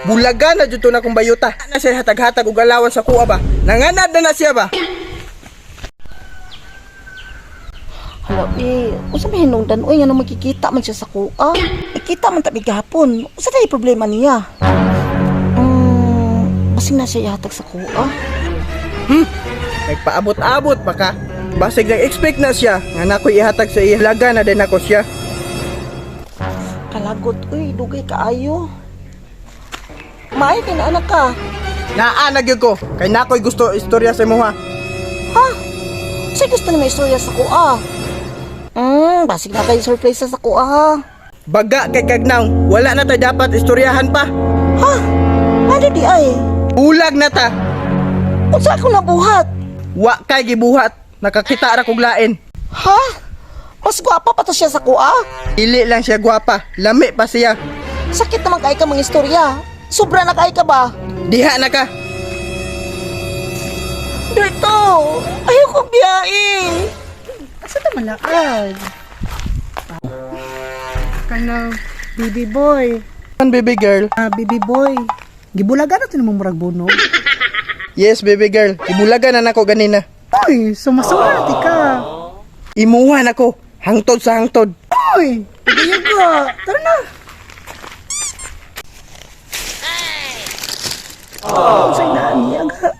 Bulaga na dito na kong bayuta. Na siya hatag-hatag og alawan sa kuha ba? Nanganad na siya ba? Hala, usa may hinungdan, uy, nga nang makikita man siya sa kuha. Ikita man tabi gahapon. Usa na problema niya? Basing na siya ihatag sa kuha. Nagpaabot-abot pa ka. Basig nag-expect na siya nga nakoy ihatag sa iya. Laga na din ako siya. Kalagot, uy, dugay kaayo. Maay kay na anak ka. Naanag yun ko. Kay nakoy gusto istorya sa imo ha. Ha? Say gusto na may istorya sa kuha. Basig na kayo surprise sa kuha ha. Baga kay Kagnaw. Wala na tayo dapat istoryahan pa. Ha? Ano di ay? Bulag na ta. Unsa ako nabuhat? Wa kay gibuhat. Nakakita ra kog lain. Ha? Mas gwapa pa to siya sa kuha? Dili lang siya gwapa. Lami pa siya. Sakit naman kay ka mga istorya. Sobra na kay ka ba? Diha na ka. Dito! Ayaw kong biyain! Asa ta malakad? Kana baby boy. An baby girl. Baby boy. Gibulaga na to namang murag bunog. Yes baby girl. Ibulaga na nako ganina. Uy, sumasura ka. Imuhan ako. Hangtod sa hangtod. Uy, pagayag ka. Tara na. Say na niya nga.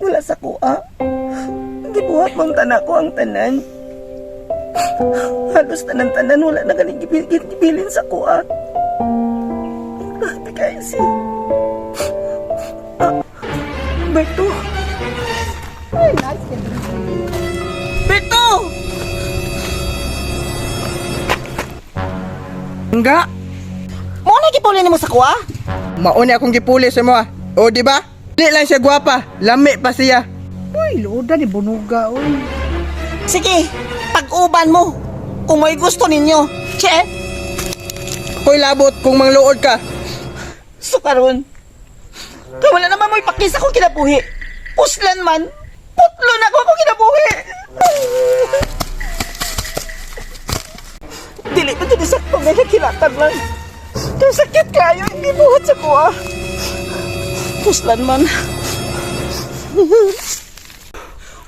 Wala sa kuha. Gibuhat mong tanak ko ang tanan. Halos tanan-tanan wala na galing gibilin sa kuha. Grabe kayo si... Berto! Ay, nice ka. Berto! Nga. Mo na gipulin mo sa kuha? Mauni akong gipuli sa mo. O di ba? Di lang siya gwapa. Lami pa siya. Uy, loda ni bunuga, uy. Sige, pag-uban mo. Kung may gusto ninyo. Che! Koy labot kung mangluod ka. So karon, kaya wala naman mo ipakisa kong kinabuhi. Puslan man, putlo na ko akong kinabuhi. Dili pa dyan sakto, may nakinatan lang. Kaya sakit kayo, hindi buhat sa kuha. Puslan man.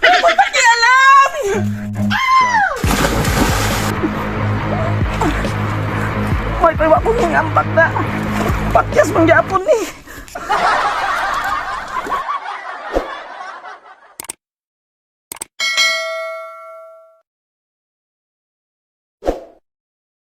Huwag pakialam! Hoy, pwede ko ngambak na. Pakyas mong yapon ni.